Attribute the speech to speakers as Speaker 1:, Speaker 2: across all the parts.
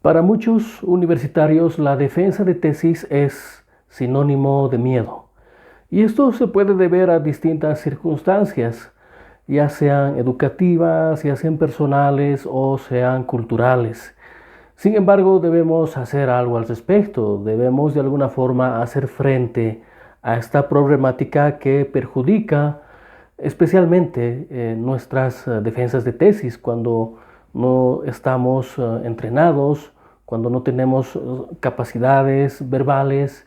Speaker 1: Para muchos universitarios, la defensa de tesis es sinónimo de miedo. Y esto se puede deber a distintas circunstancias, ya sean educativas, ya sean personales o sean culturales. Sin embargo, debemos hacer algo al respecto. Debemos de alguna forma hacer frente a esta problemática que perjudica especialmente nuestras defensas de tesis cuando no estamos entrenados, cuando no tenemos capacidades verbales,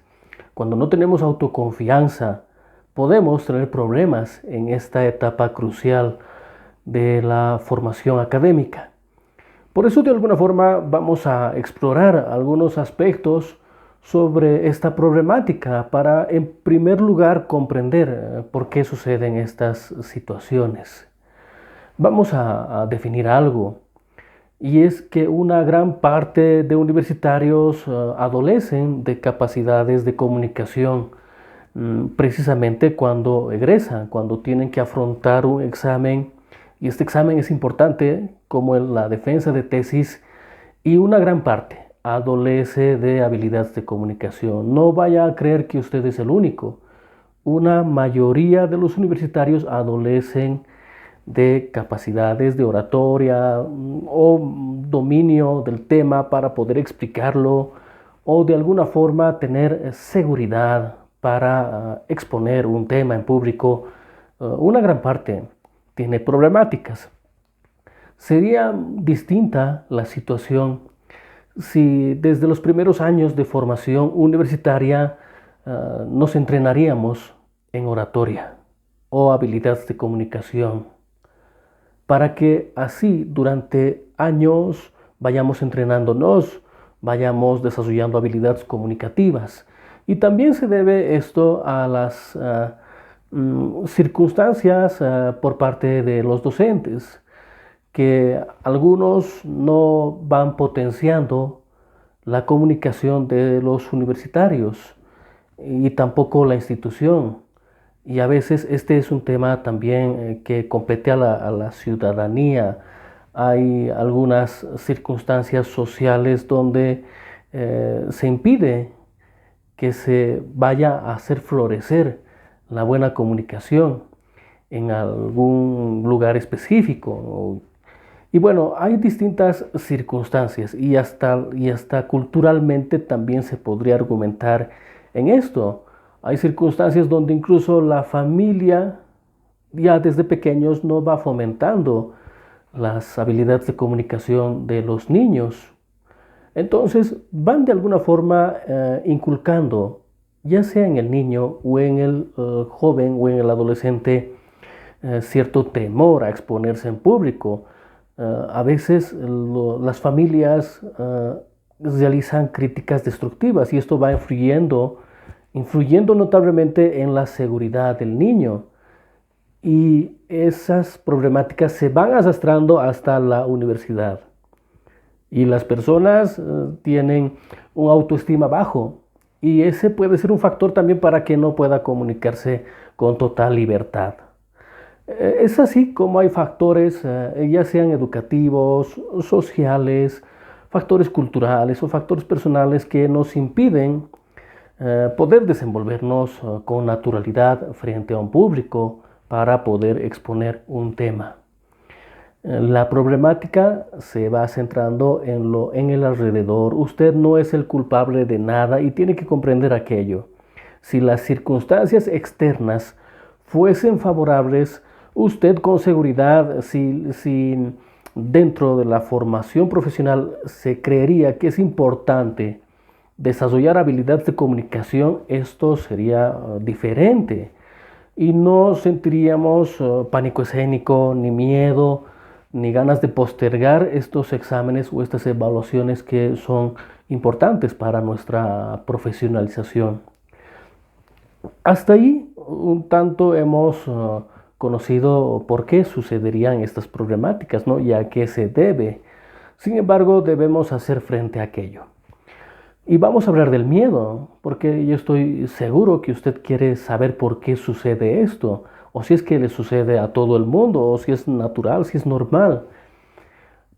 Speaker 1: cuando no tenemos autoconfianza. Podemos tener problemas en esta etapa crucial de la formación académica. Por eso, de alguna forma, vamos a explorar algunos aspectos sobre esta problemática para, en primer lugar, comprender por qué suceden estas situaciones. Vamos a definir algo, y es que una gran parte de universitarios adolecen de capacidades de comunicación precisamente cuando egresan, cuando tienen que afrontar un examen, y este examen es importante como la defensa de tesis, y una gran parte adolece de habilidades de comunicación. No vaya a creer que usted es el único. Una mayoría de los universitarios adolecen de capacidades de oratoria o dominio del tema para poder explicarlo o de alguna forma tener seguridad para exponer un tema en público. Una gran parte tiene problemáticas. Sería distinta la situación si desde los primeros años de formación universitaria nos entrenaríamos en oratoria o habilidades de comunicación, para que así durante años vayamos entrenándonos, vayamos desarrollando habilidades comunicativas. Y también se debe esto a las circunstancias por parte de los docentes, que algunos no van potenciando la comunicación de los universitarios y tampoco la institución. Y a veces este es un tema también que compete a la ciudadanía. Hay algunas circunstancias sociales donde se impide que se vaya a hacer florecer la buena comunicación en algún lugar específico. Y bueno, hay distintas circunstancias y hasta culturalmente también se podría argumentar en esto. Hay circunstancias donde incluso la familia ya desde pequeños no va fomentando las habilidades de comunicación de los niños. Entonces van de alguna forma inculcando, ya sea en el niño o en el joven o en el adolescente, cierto temor a exponerse en público. A veces las familias realizan críticas destructivas y esto va influyendo notablemente en la seguridad del niño. Y esas problemáticas se van arrastrando hasta la universidad. Y las personas tienen un autoestima bajo. Y ese puede ser un factor también para que no pueda comunicarse con total libertad. Es así como hay factores, ya sean educativos, sociales, factores culturales o factores personales que nos impiden poder desenvolvernos con naturalidad frente a un público para poder exponer un tema. La problemática se va centrando en el alrededor. Usted no es el culpable de nada y tiene que comprender aquello. Si las circunstancias externas fuesen favorables, usted con seguridad, si dentro de la formación profesional se creería que es importante desarrollar habilidades de comunicación, esto sería diferente y no sentiríamos pánico escénico, ni miedo, ni ganas de postergar estos exámenes o estas evaluaciones que son importantes para nuestra profesionalización. Hasta ahí un tanto hemos conocido por qué sucederían estas problemáticas, ¿no? Y a qué se debe. Sin embargo, debemos hacer frente a aquello. Y vamos a hablar del miedo, porque yo estoy seguro que usted quiere saber por qué sucede esto, o si es que le sucede a todo el mundo, o si es natural, si es normal.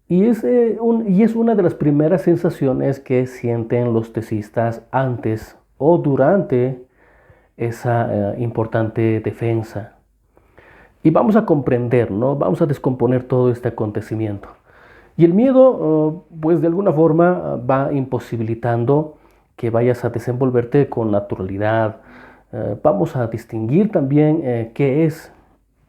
Speaker 1: Y es una de las primeras sensaciones que sienten los tesistas antes o durante esa importante defensa. Y vamos a comprender, ¿no? Vamos a descomponer todo este acontecimiento. Y el miedo, pues de alguna forma va imposibilitando que vayas a desenvolverte con naturalidad. Vamos a distinguir también qué es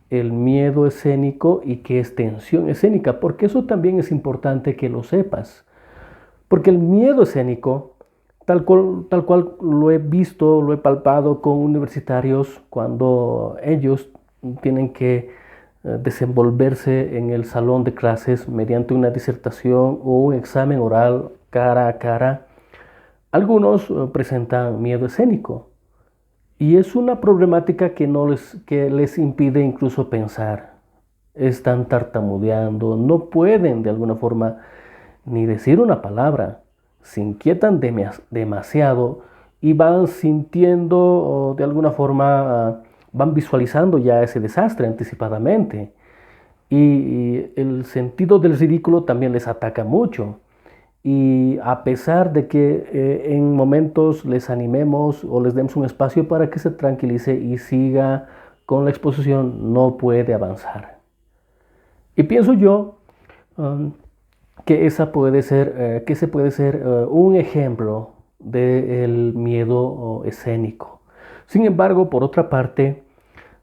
Speaker 1: el miedo escénico y qué es tensión escénica, porque eso también es importante que lo sepas. Porque el miedo escénico, tal cual lo he visto, lo he palpado con universitarios cuando ellos tienen que desenvolverse en el salón de clases mediante una disertación o un examen oral cara a cara. Algunos presentan miedo escénico y es una problemática que les impide incluso pensar. Están tartamudeando, no pueden de alguna forma ni decir una palabra, se inquietan demasiado y van sintiendo de alguna forma, van visualizando ya ese desastre anticipadamente. Y el sentido del ridículo también les ataca mucho. Y a pesar de que en momentos les animemos o les demos un espacio para que se tranquilice y siga con la exposición, no puede avanzar. Y pienso yo um, que ese puede ser un ejemplo del miedo escénico. Sin embargo, por otra parte,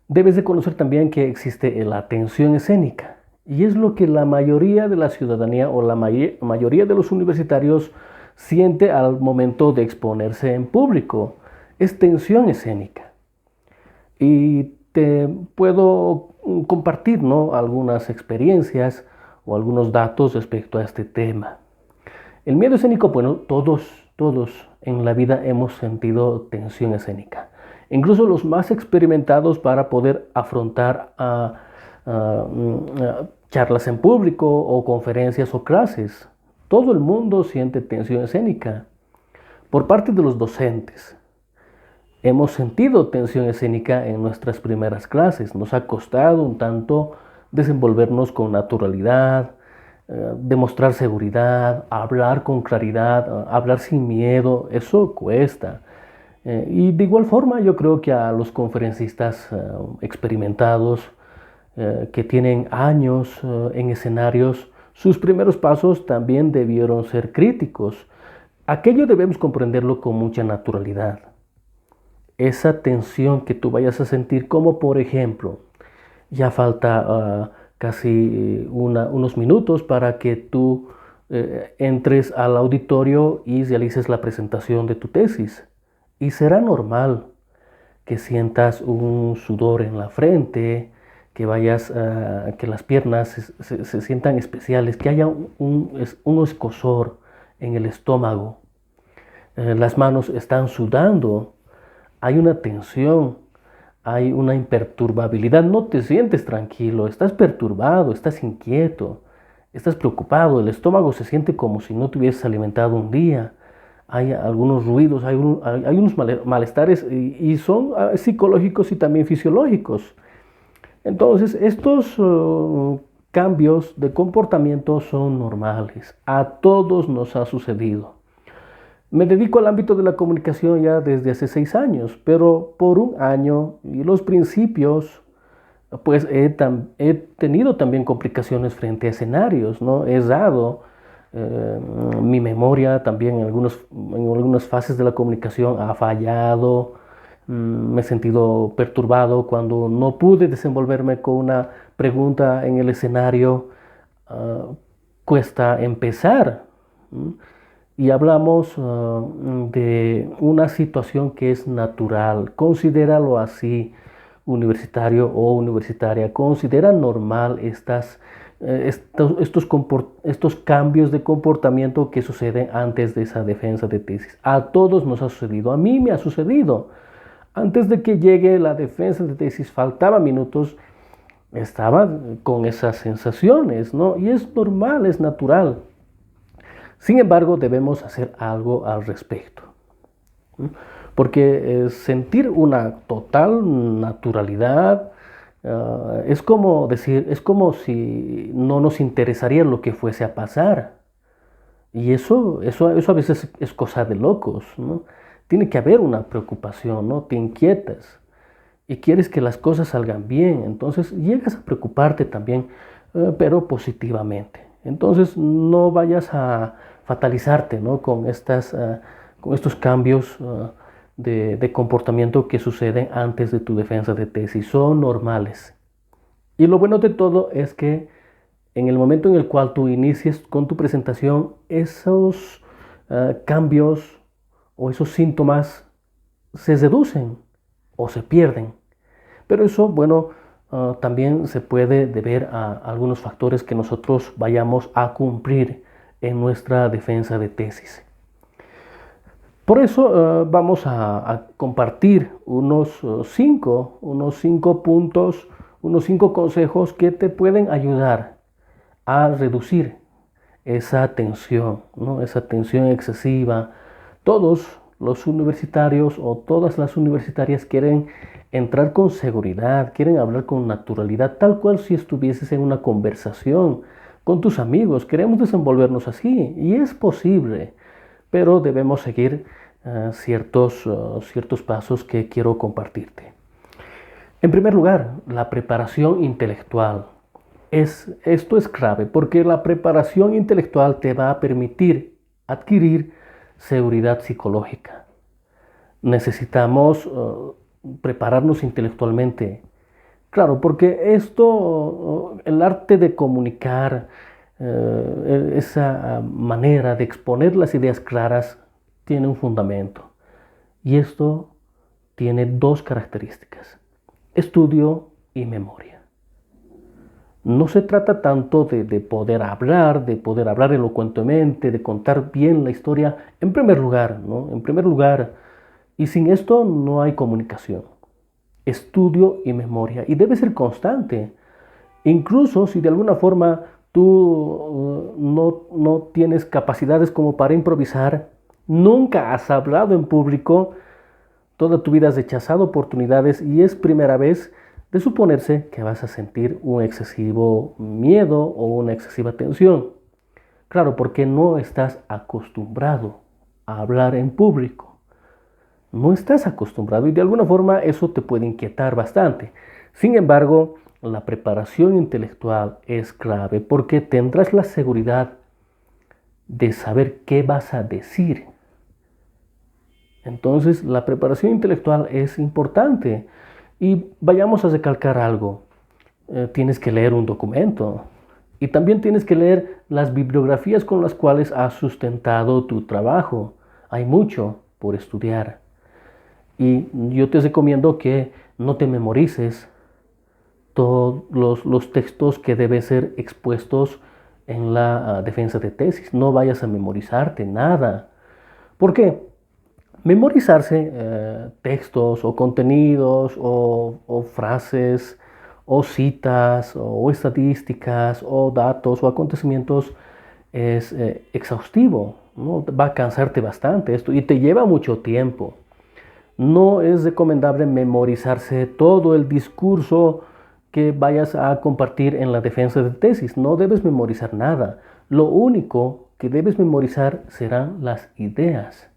Speaker 1: debes de conocer también que existe la tensión escénica. Y es lo que la mayoría de la ciudadanía o la mayoría de los universitarios siente al momento de exponerse en público. Es tensión escénica. Y te puedo compartir, ¿no?, algunas experiencias o algunos datos respecto a este tema. El miedo escénico, bueno, todos en la vida hemos sentido tensión escénica. Incluso los más experimentados para poder afrontar charlas en público o conferencias o clases. Todo el mundo siente tensión escénica. Por parte de los docentes, hemos sentido tensión escénica en nuestras primeras clases. Nos ha costado un tanto desenvolvernos con naturalidad, demostrar seguridad, hablar con claridad, hablar sin miedo. Eso cuesta. Y de igual forma yo creo que a los conferencistas experimentados que tienen años en escenarios, sus primeros pasos también debieron ser críticos. Aquello debemos comprenderlo con mucha naturalidad. Esa tensión que tú vayas a sentir, como por ejemplo, ya falta casi unos minutos para que tú entres al auditorio y realices la presentación de tu tesis. Y será normal que sientas un sudor en la frente, que las piernas se sientan especiales, que haya un escozor en el estómago. Las manos están sudando, hay una tensión, hay una imperturbabilidad, no te sientes tranquilo, estás perturbado, estás inquieto, estás preocupado, el estómago se siente como si no te hubieses alimentado un día. Hay algunos ruidos, hay unos malestares y son psicológicos y también fisiológicos. Entonces, estos cambios de comportamiento son normales. A todos nos ha sucedido. Me dedico al ámbito de la comunicación ya desde hace 6 años, pero por un año y los principios, pues he tenido también complicaciones frente a escenarios, ¿no? He dado mi memoria también en algunas fases de la comunicación ha fallado. Me he sentido perturbado cuando no pude desenvolverme con una pregunta en el escenario. Cuesta empezar. Y hablamos de una situación que es natural. Considéralo así, universitario o universitaria. Considera normal estos cambios de comportamiento que suceden antes de esa defensa de tesis. A todos nos ha sucedido. A mí me ha sucedido. Antes de que llegue la defensa de tesis, faltaban minutos, estaba con esas sensaciones, ¿no? Y es normal, es natural. Sin embargo, debemos hacer algo al respecto. Porque sentir una total naturalidad Es como decir, es como si no nos interesaría lo que fuese a pasar. Y eso a veces es cosa de locos, ¿no? Tiene que haber una preocupación, ¿no? Te inquietas y quieres que las cosas salgan bien. Entonces llegas a preocuparte también, pero positivamente. Entonces no vayas a fatalizarte, ¿no? Con estos cambios de comportamiento que suceden antes de tu defensa de tesis. Son normales. Y lo bueno de todo es que en el momento en el cual tú inicies con tu presentación, esos cambios o esos síntomas se reducen o se pierden. Pero eso, bueno, también se puede deber a algunos factores que nosotros vayamos a cumplir en nuestra defensa de tesis. Por eso vamos a compartir unos cinco puntos, unos 5 consejos que te pueden ayudar a reducir esa tensión, ¿no? Esa tensión excesiva. Todos los universitarios o todas las universitarias quieren entrar con seguridad, quieren hablar con naturalidad, tal cual si estuvieses en una conversación con tus amigos. Queremos desenvolvernos así y es posible, pero debemos seguir ciertos pasos que quiero compartirte. En primer lugar, la preparación intelectual. Esto es clave porque la preparación intelectual te va a permitir adquirir seguridad psicológica. Necesitamos prepararnos intelectualmente. Claro, porque el arte de comunicar, esa manera de exponer las ideas claras, tiene un fundamento. Y esto tiene 2 características: estudio y memoria. No se trata tanto de poder hablar elocuentemente, de contar bien la historia, en primer lugar, ¿no? En primer lugar, y sin esto no hay comunicación. Estudio y memoria, y debe ser constante. Incluso si de alguna forma tú no tienes capacidades como para improvisar, nunca has hablado en público, toda tu vida has rechazado oportunidades y es primera vez de suponerse que vas a sentir un excesivo miedo o una excesiva tensión. Claro, porque no estás acostumbrado a hablar en público. No estás acostumbrado y de alguna forma eso te puede inquietar bastante. Sin embargo, la preparación intelectual es clave porque tendrás la seguridad de saber qué vas a decir. Entonces, la preparación intelectual es importante. Y vayamos a recalcar algo. Tienes que leer un documento y también tienes que leer las bibliografías con las cuales has sustentado tu trabajo. Hay mucho por estudiar. Y yo te recomiendo que no te memorices todos los textos que deben ser expuestos en la defensa de tesis. No vayas a memorizarte nada. ¿Por qué? Memorizarse textos o contenidos o frases o citas o estadísticas o datos o acontecimientos es exhaustivo, ¿no? Va a cansarte bastante esto y te lleva mucho tiempo. No es recomendable memorizarse todo el discurso que vayas a compartir en la defensa de tesis. No debes memorizar nada. Lo único que debes memorizar serán las ideas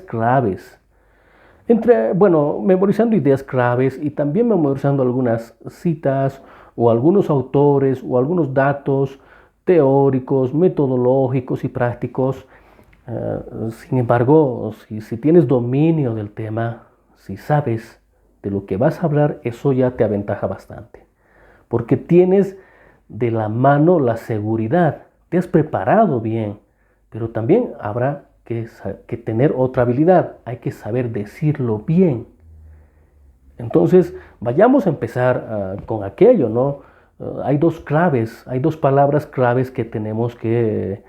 Speaker 1: claves. Memorizando ideas claves y también memorizando algunas citas o algunos autores o algunos datos teóricos, metodológicos y prácticos. Sin embargo, si tienes dominio del tema, si sabes de lo que vas a hablar, eso ya te aventaja bastante. Porque tienes de la mano la seguridad, te has preparado bien, pero también habrá que tener otra habilidad, hay que saber decirlo bien. Entonces, vayamos a empezar con aquello, ¿no? Hay 2 claves, hay 2 palabras claves que tenemos que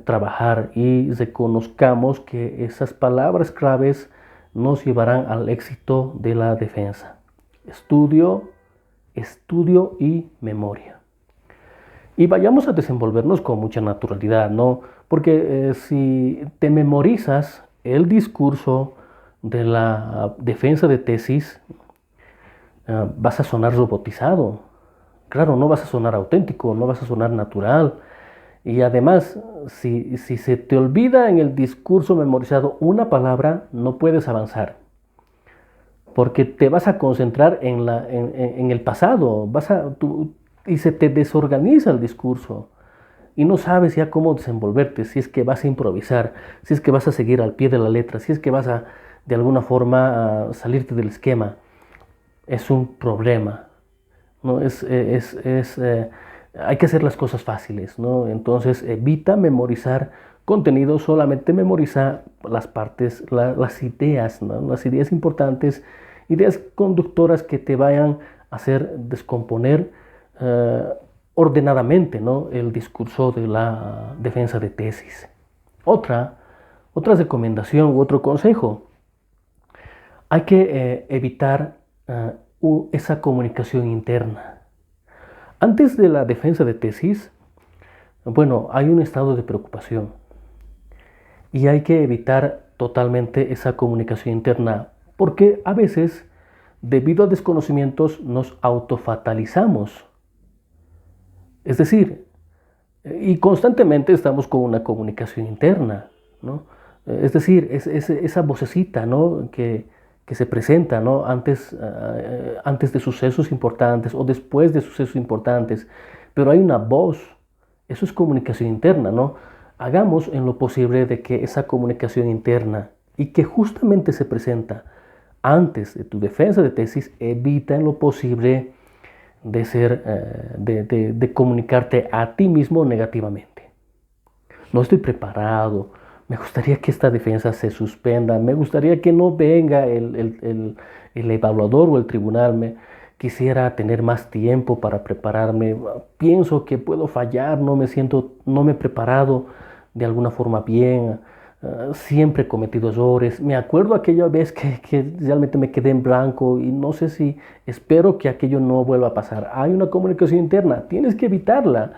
Speaker 1: trabajar y reconozcamos que esas palabras claves nos llevarán al éxito de la defensa. Estudio y memoria. Y vayamos a desenvolvernos con mucha naturalidad, ¿no? Porque si te memorizas el discurso de la defensa de tesis, vas a sonar robotizado. Claro, no vas a sonar auténtico, no vas a sonar natural. Y además, si se te olvida en el discurso memorizado una palabra, no puedes avanzar. Porque te vas a concentrar en el pasado, y se te desorganiza el discurso. Y no sabes ya cómo desenvolverte, si es que vas a improvisar, si es que vas a seguir al pie de la letra, si es que vas a, de alguna forma, a salirte del esquema. Es un problema, ¿no? Hay que hacer las cosas fáciles, ¿no? Entonces evita memorizar contenido, solamente memoriza las partes, las ideas, ¿no? Las ideas importantes, ideas conductoras que te vayan a hacer descomponer ordenadamente, ¿no? El discurso de la defensa de tesis. Otra recomendación u otro consejo, hay que evitar esa comunicación interna. Antes de la defensa de tesis, bueno, hay un estado de preocupación y hay que evitar totalmente esa comunicación interna porque a veces, debido a desconocimientos, nos autofatalizamos. Es decir, y constantemente estamos con una comunicación interna, ¿no? Es decir, esa vocecita, ¿no? que se presenta, ¿no? antes de sucesos importantes o después de sucesos importantes, pero hay una voz, eso es comunicación interna, ¿no? Hagamos en lo posible de que esa comunicación interna y que justamente se presenta antes de tu defensa de tesis, evita en lo posible de comunicarte a ti mismo negativamente. No estoy preparado, me gustaría que esta defensa se suspenda, me gustaría que no venga el evaluador o el tribunal, quisiera tener más tiempo para prepararme, pienso que puedo fallar, no me he preparado de alguna forma bien, siempre he cometido errores, me acuerdo aquella vez que realmente me quedé en blanco y no sé si, espero que aquello no vuelva a pasar. Hay una comunicación interna, tienes que evitarla,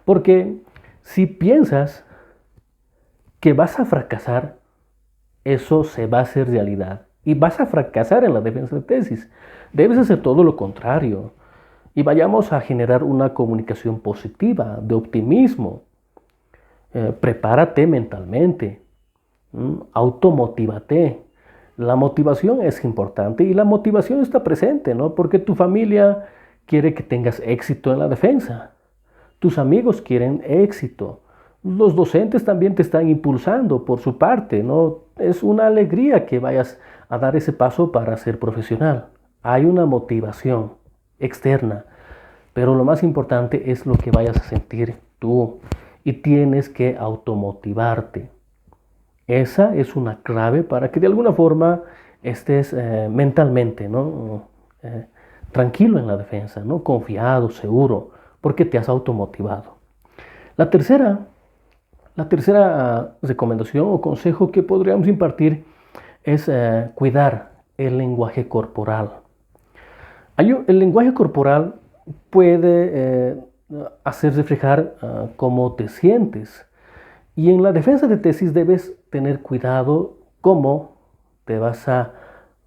Speaker 1: porque si piensas que vas a fracasar, eso se va a hacer realidad y vas a fracasar en la defensa de tesis. Debes hacer todo lo contrario y vayamos a generar una comunicación positiva, de optimismo. Prepárate mentalmente, automotívate. La motivación es importante y la motivación está presente, ¿no? Porque tu familia quiere que tengas éxito en la defensa, tus amigos quieren éxito. Los docentes también te están impulsando por su parte, ¿no? Es una alegría que vayas a dar ese paso para ser profesional. Hay una motivación externa, pero lo más importante es lo que vayas a sentir tú y tienes que automotivarte. Esa es una clave para que de alguna forma estés mentalmente, ¿no? Tranquilo en la defensa, ¿no? Confiado, seguro, porque te has automotivado. La tercera recomendación o consejo que podríamos impartir es cuidar el lenguaje corporal. El lenguaje corporal puede hacer reflejar cómo te sientes. Y en la defensa de tesis debes tener cuidado cómo te vas a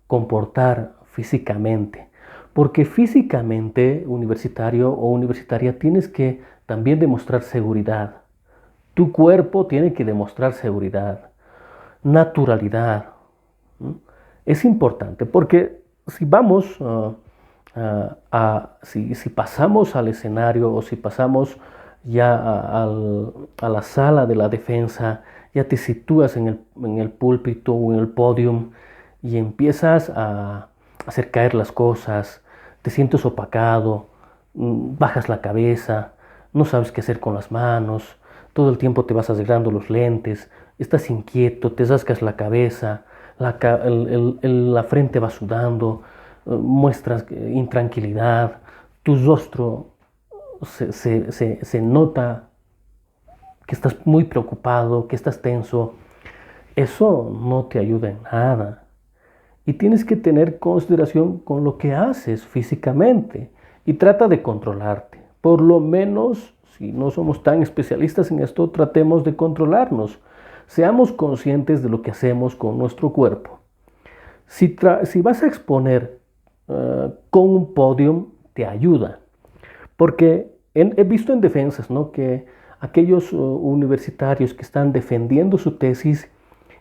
Speaker 1: comportar físicamente. Porque físicamente, universitario o universitaria, tienes que también demostrar seguridad. Tu cuerpo tiene que demostrar seguridad, naturalidad. Es importante porque si vamos si pasamos al escenario o si pasamos ya a la sala de la defensa, ya te sitúas en el púlpito o en el podium y empiezas a hacer caer las cosas, te sientes opacado, bajas la cabeza, no sabes qué hacer con las manos, todo el tiempo te vas arreglando los lentes, estás inquieto, te rascas la cabeza, la frente va sudando, muestras intranquilidad, tu rostro se nota que estás muy preocupado, que estás tenso. Eso no te ayuda en nada. Y tienes que tener consideración con lo que haces físicamente y trata de controlarte. Por lo menos, si no somos tan especialistas en esto, tratemos de controlarnos. Seamos conscientes de lo que hacemos con nuestro cuerpo. Si vas a exponer con un podium te ayuda. Porque he visto en defensas, ¿no?, que aquellos universitarios que están defendiendo su tesis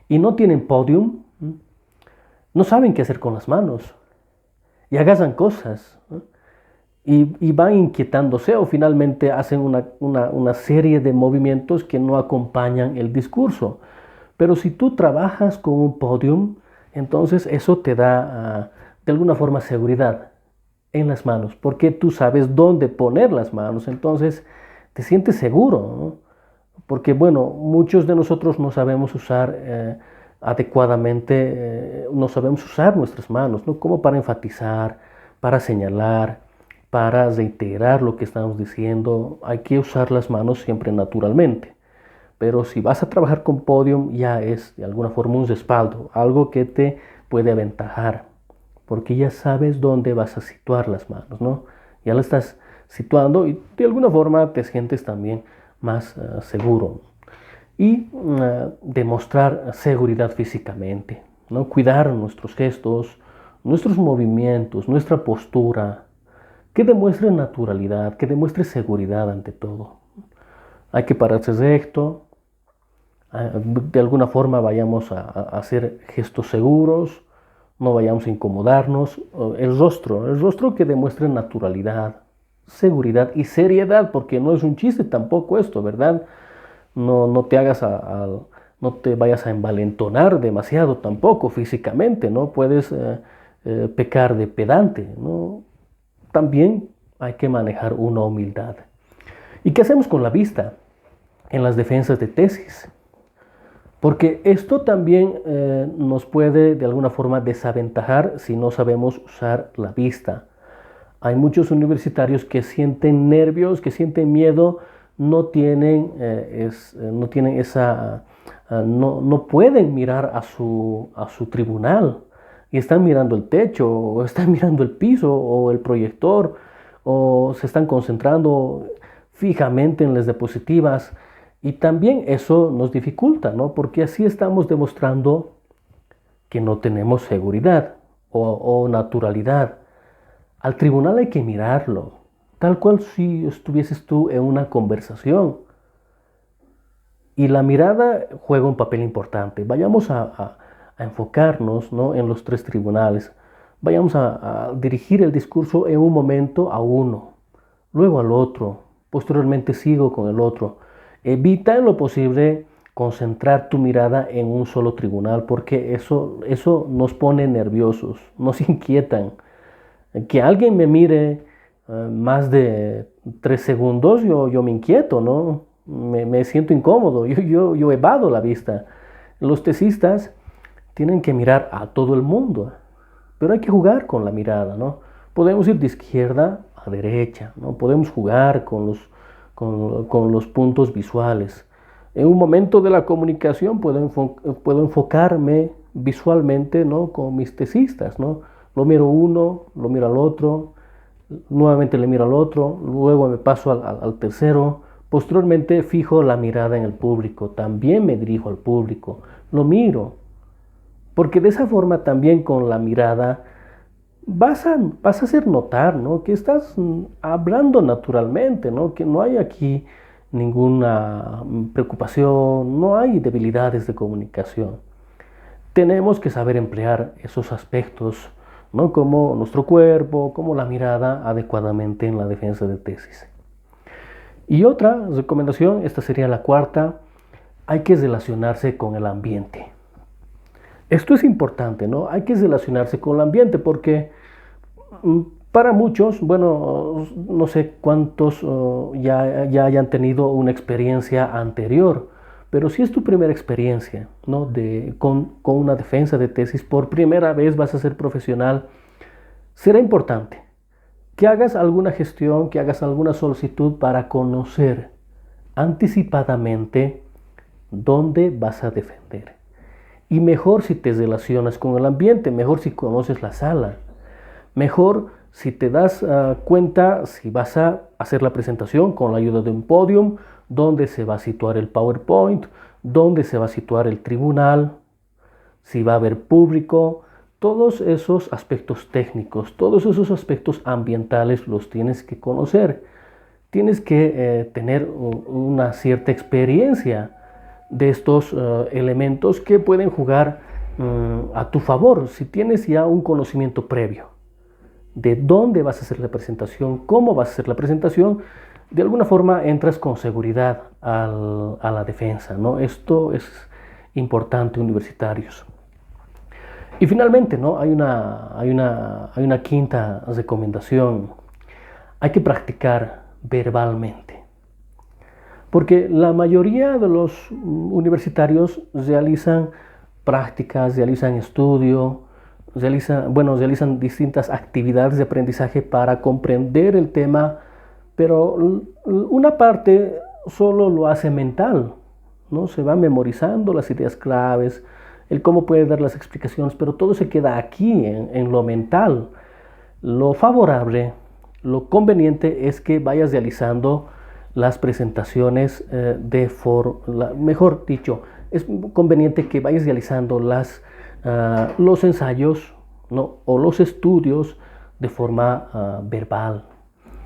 Speaker 1: y no tienen podium, no saben qué hacer con las manos y agarran cosas, ¿no? Y van inquietándose o finalmente hacen una serie de movimientos que no acompañan el discurso. Pero si tú trabajas con un podium, entonces eso te da de alguna forma seguridad en las manos, porque tú sabes dónde poner las manos, entonces te sientes seguro, ¿no? Porque bueno, muchos de nosotros no sabemos usar adecuadamente, no sabemos usar nuestras manos, ¿no?, como para enfatizar, para señalar, para reiterar lo que estamos diciendo. Hay que usar las manos siempre naturalmente. Pero si vas a trabajar con podium, ya es de alguna forma un respaldo, algo que te puede aventajar, porque ya sabes dónde vas a situar las manos, ¿no? Ya la estás situando y de alguna forma te sientes también más seguro. Y demostrar seguridad físicamente, ¿no? Cuidar nuestros gestos, nuestros movimientos, nuestra postura, que demuestre naturalidad, que demuestre seguridad ante todo. Hay que pararse recto, de alguna forma vayamos a hacer gestos seguros, no vayamos a incomodarnos. El rostro que demuestre naturalidad, seguridad y seriedad, porque no es un chiste tampoco esto, ¿verdad? No te hagas no te vayas a envalentonar demasiado tampoco físicamente, ¿no? Puedes pecar de pedante, ¿no? También hay que manejar una humildad. ¿Y qué hacemos con la vista en las defensas de tesis? Porque esto también nos puede de alguna forma desaventajar si no sabemos usar la vista. Hay muchos universitarios que sienten nervios, que sienten miedo, no pueden mirar a su tribunal y están mirando el techo, o están mirando el piso, o el proyector, o se están concentrando fijamente en las diapositivas. Y también eso nos dificulta, ¿no? Porque así estamos demostrando que no tenemos seguridad o naturalidad. Al tribunal hay que mirarlo, tal cual si estuvieses tú en una conversación. Y la mirada juega un papel importante. Vayamos a enfocarnos, ¿no?, en los tres tribunales. Vayamos a dirigir el discurso en un momento a uno, luego al otro, posteriormente sigo con el otro. Evita en lo posible concentrar tu mirada en un solo tribunal, porque eso nos pone nerviosos, nos inquietan. Que alguien me mire más de 3 segundos, yo me inquieto, ¿no? Me siento incómodo, yo evado la vista. Los tesistas tienen que mirar a todo el mundo, pero hay que jugar con la mirada, ¿no? Podemos ir de izquierda a derecha, ¿no? Podemos jugar con los puntos visuales. En un momento de la comunicación puedo enfocarme visualmente, ¿no?, con mis tesistas, ¿no? Lo miro uno, lo miro al otro, nuevamente le miro al otro, luego me paso al tercero, posteriormente fijo la mirada en el público, también me dirijo al público, lo miro, porque de esa forma también con la mirada vas a hacer notar, ¿no?, que estás hablando naturalmente, ¿no?, que no hay aquí ninguna preocupación, no hay debilidades de comunicación. Tenemos que saber emplear esos aspectos, ¿no?, como nuestro cuerpo, como la mirada, adecuadamente en la defensa de tesis. Y otra recomendación, esta sería la cuarta, hay que relacionarse con el ambiente. Esto es importante, ¿no? Hay que relacionarse con el ambiente porque para muchos, bueno, no sé cuántos ya hayan tenido una experiencia anterior, pero si es tu primera experiencia, ¿no?, con una defensa de tesis, por primera vez vas a ser profesional, será importante que hagas alguna gestión, que hagas alguna solicitud para conocer anticipadamente dónde vas a defender. Y mejor si te relacionas con el ambiente, mejor si conoces la sala, mejor si te das cuenta si vas a hacer la presentación con la ayuda de un podium, dónde se va a situar el PowerPoint, dónde se va a situar el tribunal, si va a haber público, Todos esos aspectos técnicos, todos esos aspectos ambientales los tienes que conocer. Tienes que tener una cierta experiencia de estos elementos que pueden jugar a tu favor si tienes ya un conocimiento previo de dónde vas a hacer la presentación, cómo vas a hacer la presentación. De alguna forma entras con seguridad a la defensa, ¿no? Esto es importante, universitarios. Y finalmente, ¿no? Hay una quinta recomendación. Hay que practicar verbalmente. Porque la mayoría de los universitarios realizan prácticas, realizan estudio, realizan distintas actividades de aprendizaje para comprender el tema, pero una parte solo lo hace mental, ¿no? Se va memorizando las ideas claves, el cómo puede dar las explicaciones, pero todo se queda aquí en lo mental. Lo favorable, lo conveniente es que vayas realizando las presentaciones mejor dicho, es conveniente que vayas realizando los ensayos, ¿no? O los estudios de forma verbal.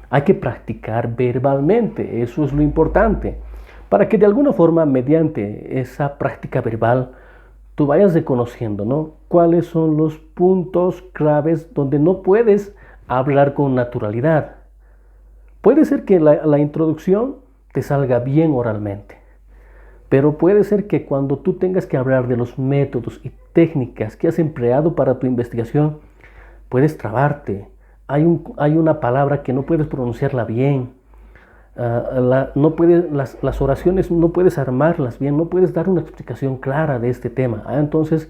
Speaker 1: Hay que practicar verbalmente, eso es lo importante, para que de alguna forma, mediante esa práctica verbal, tú vayas reconociendo, ¿no? Cuáles son los puntos claves donde no puedes hablar con naturalidad. Puede ser que la introducción te salga bien oralmente, pero puede ser que cuando tú tengas que hablar de los métodos y técnicas que has empleado para tu investigación, puedes trabarte. Hay una palabra que no puedes pronunciarla bien. Las oraciones no puedes armarlas bien, no puedes dar una explicación clara de este tema. Entonces,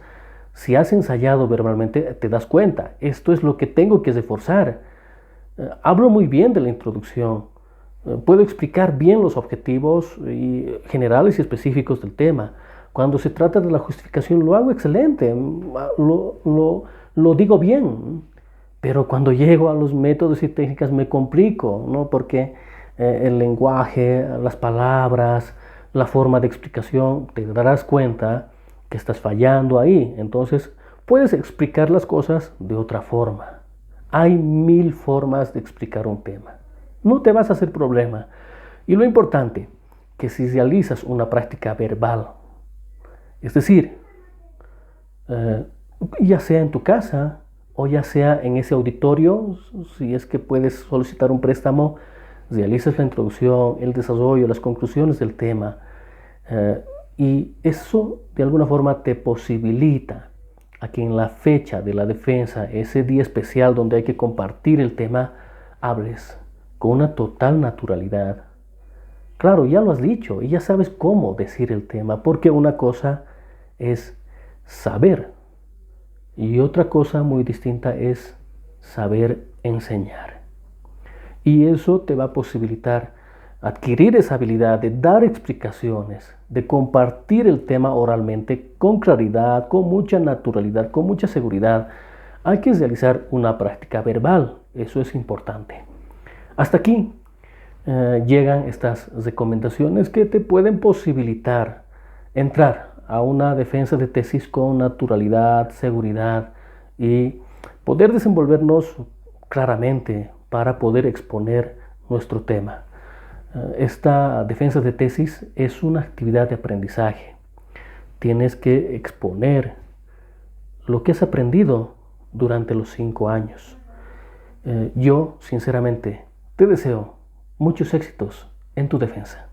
Speaker 1: si has ensayado verbalmente, te das cuenta, esto es lo que tengo que reforzar. Hablo muy bien de la introducción, puedo explicar bien los objetivos generales y específicos del tema. Cuando se trata de la justificación, lo hago excelente, lo digo bien, pero cuando llego a los métodos y técnicas me complico, ¿no? Porque el lenguaje, las palabras, la forma de explicación, te darás cuenta que estás fallando ahí. Entonces, puedes explicar las cosas de otra forma. Hay 1000 formas de explicar un tema. No te vas a hacer problema. Y lo importante, que si realizas una práctica verbal, es decir, ya sea en tu casa o ya sea en ese auditorio, si es que puedes solicitar un préstamo, realizas la introducción, el desarrollo, las conclusiones del tema, y eso de alguna forma te posibilita a que en la fecha de la defensa, ese día especial donde hay que compartir el tema, hables con una total naturalidad. Claro, ya lo has dicho y ya sabes cómo decir el tema, porque una cosa es saber y otra cosa muy distinta es saber enseñar. Y eso te va a posibilitar adquirir esa habilidad de dar explicaciones, de compartir el tema oralmente con claridad, con mucha naturalidad, con mucha seguridad. Hay que realizar una práctica verbal, eso es importante. Hasta aquí llegan estas recomendaciones que te pueden posibilitar entrar a una defensa de tesis con naturalidad, seguridad y poder desenvolvernos claramente para poder exponer nuestro tema. Esta defensa de tesis es una actividad de aprendizaje. Tienes que exponer lo que has aprendido durante los 5 años. Yo, sinceramente, te deseo muchos éxitos en tu defensa.